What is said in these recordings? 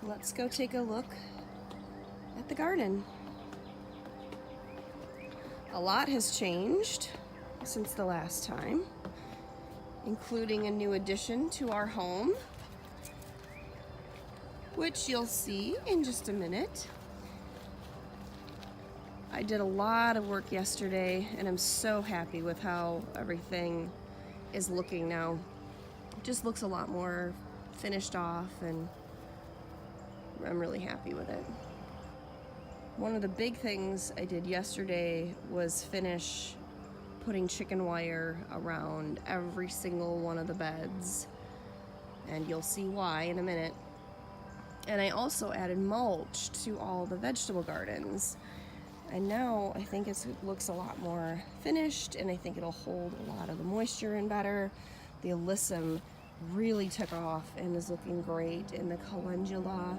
let's go take a look at the garden. A lot has changed since the last time, including a new addition to our home, which you'll see in just a minute. I did a lot of work yesterday and I'm so happy with how everything is looking now. It just looks a lot more finished off and I'm really happy with it. One of the big things I did yesterday was finish putting chicken wire around every single one of the beds, and you'll see why in a minute. And I also added mulch to all the vegetable gardens. And now I think it looks a lot more finished, and I think it'll hold a lot of the moisture in better. The alyssum really took off and is looking great, and the calendula,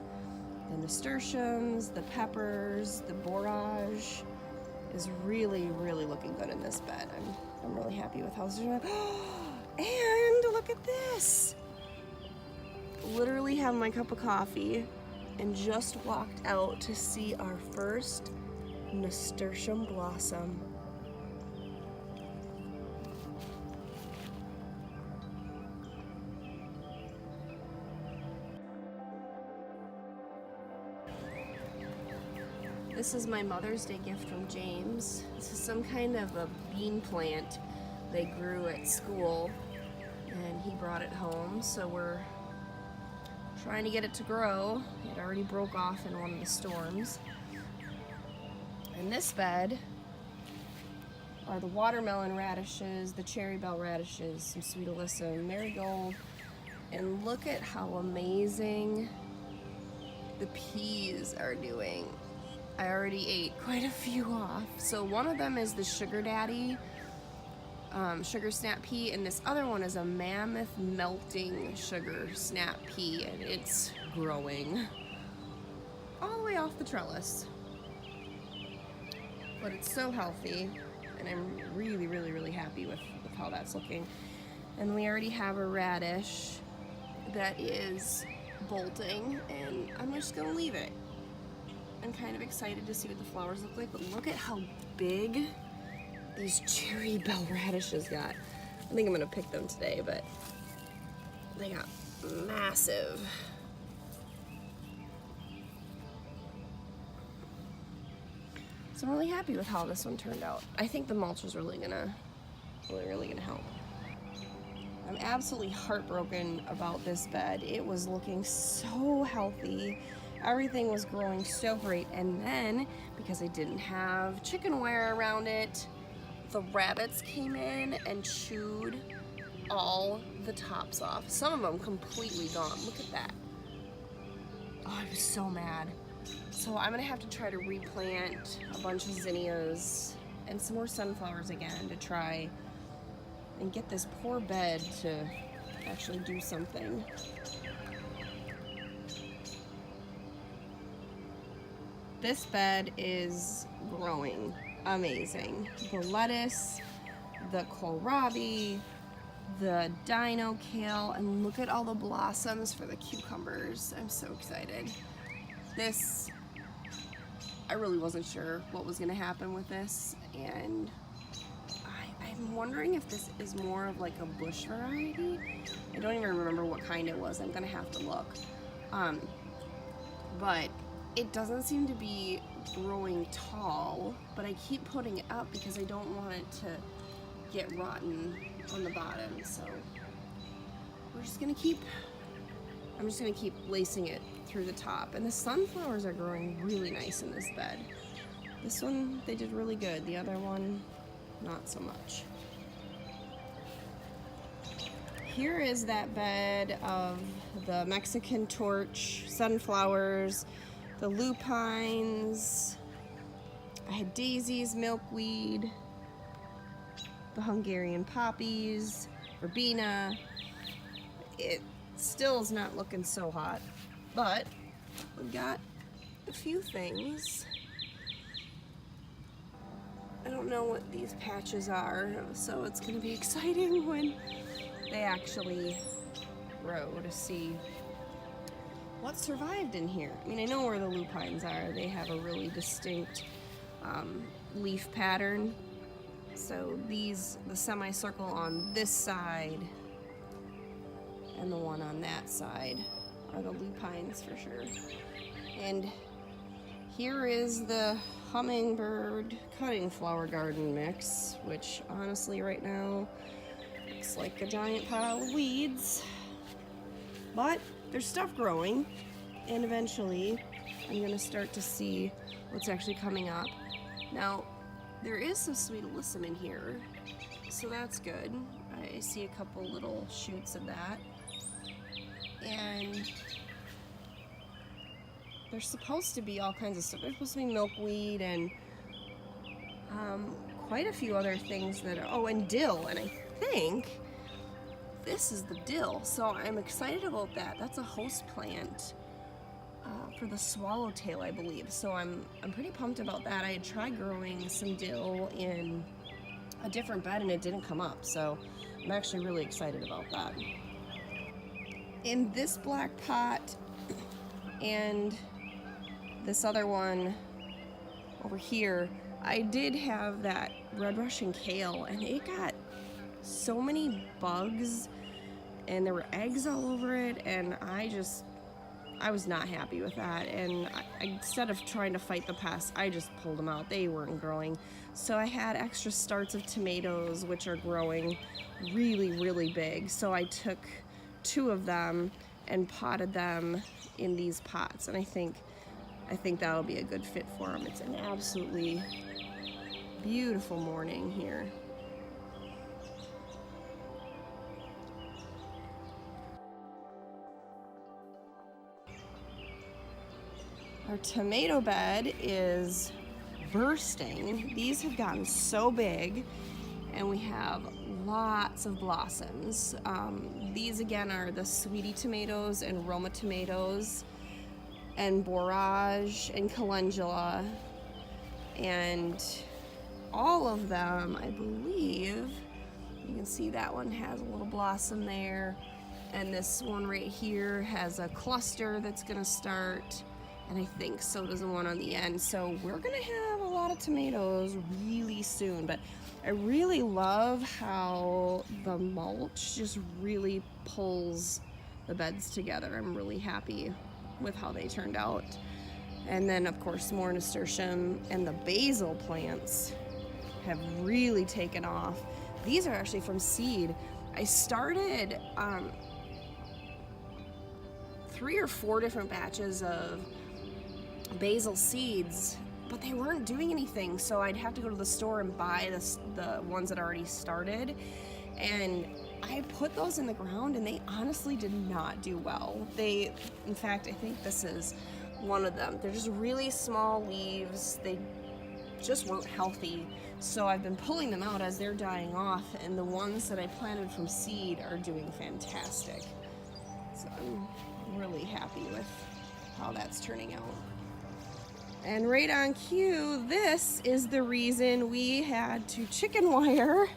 the nasturtiums, the peppers, the borage is really, really looking good in this bed. I'm really happy with how it's doing. And look at this! Literally have my cup of coffee and just walked out to see our first nasturtium blossom. This is my Mother's Day gift from James. This is some kind of a bean plant they grew at school and he brought it home, so we're trying to get it to grow. It already broke off in one of the storms. In this bed are the watermelon radishes, the cherry bell radishes, some sweet alyssum, marigold, and look at how amazing the peas are doing. I already ate quite a few off. So one of them is the Sugar Daddy sugar snap pea, and this other one is a mammoth melting sugar snap pea, and it's growing all the way off the trellis. But it's so healthy, and I'm really, really, really happy with how that's looking. And we already have a radish that is bolting, and I'm just gonna leave it. I'm kind of excited to see what the flowers look like, but look at how big these cherry bell radishes got. I think I'm gonna pick them today, but they got massive. So I'm really happy with how this one turned out. I think the mulch is really gonna help. I'm absolutely heartbroken about this bed. It was looking so healthy. Everything was growing so great, and then because I didn't have chicken wire around it, the rabbits came in and chewed all the tops off. Some of them completely gone. Look at that. Oh, I was so mad. So I'm gonna have to try to replant a bunch of zinnias and some more sunflowers again to try and get this poor bed to actually do something. This bed is growing amazing. The lettuce, the kohlrabi, the dino kale, and look at all the blossoms for the cucumbers. I'm so excited. This, I really wasn't sure what was gonna happen with this, and I'm wondering if this is more of like a bush variety. I don't even remember what kind it was. I'm gonna have to look. But it doesn't seem to be growing tall, but I keep putting it up because I don't want it to get rotten on the bottom. So I'm just gonna keep lacing it through the top. And the sunflowers are growing really nice in this bed. This one, they did really good. The other one, not so much. Here is that bed of the Mexican torch, sunflowers, the lupines. I had daisies, milkweed, the Hungarian poppies, verbena. It still is not looking so hot, but we've got a few things. I don't know what these patches are, so it's gonna be exciting when they actually grow to see what survived in here. I mean, I know where the lupines are. They have a really distinct leaf pattern. So these, the semicircle on this side and the one on that side are the lupines for sure. And here is the hummingbird cutting flower garden mix, which honestly right now looks like a giant pile of weeds. But there's stuff growing, and eventually I'm gonna start to see what's actually coming up. Now, there is some sweet alyssum in here, so that's good. I see a couple little shoots of that. And there's supposed to be all kinds of stuff. There's supposed to be milkweed and quite a few other things that are, oh, and dill, and I think this is the dill, so I'm excited about that. That's a host plant for the swallowtail, I believe. So I'm pretty pumped about that. I had tried growing some dill in a different bed and it didn't come up, so I'm actually really excited about that. In this black pot and this other one over here, I did have that red Russian kale, and it got so many bugs and there were eggs all over it, and I was not happy with that. And instead of trying to fight the pests, I just pulled them out. They weren't growing. So I had extra starts of tomatoes, which are growing really, really big. So I took 2 of them and potted them in these pots, and I think that'll be a good fit for them. It's an absolutely beautiful morning here. Our tomato bed is bursting. These have gotten so big, and we have lots of blossoms. These again are the sweetie tomatoes and Roma tomatoes and borage and calendula, and all of them, I believe, you can see that one has a little blossom there, and this one right here has a cluster that's gonna start, and I think so does the one on the end. So we're gonna have a lot of tomatoes really soon. But I really love how the mulch just really pulls the beds together. I'm really happy with how they turned out. And then of course more nasturtium, and the basil plants have really taken off. These are actually from seed. I started 3 or 4 different batches of basil seeds, but they weren't doing anything, so I'd have to go to the store and buy the ones that already started, and I put those in the ground and they honestly did not do well. In fact, I think this is one of them. They're just really small leaves. They just weren't healthy, so I've been pulling them out as they're dying off, and the ones that I planted from seed are doing fantastic. So I'm really happy with how that's turning out. And right on cue, this is the reason we had to chicken wire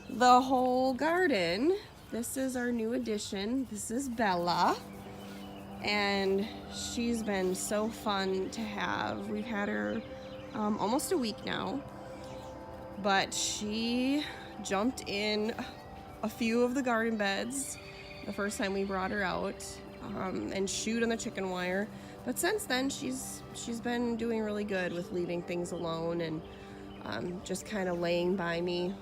the whole garden. This is our new addition. This is Bella, and she's been so fun to have. We've had her almost a week now, but she jumped in a few of the garden beds the first time we brought her out, and chewed on the chicken wire. But since then, she's been doing really good with leaving things alone and just kind of laying by me.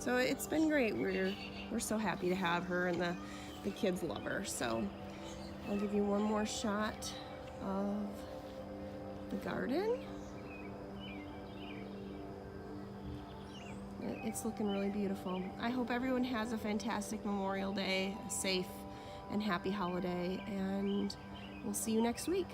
So it's been great. We're so happy to have her, and the kids love her. So I'll give you one more shot of the garden. It's looking really beautiful. I hope everyone has a fantastic Memorial Day, a safe and happy holiday, and we'll see you next week.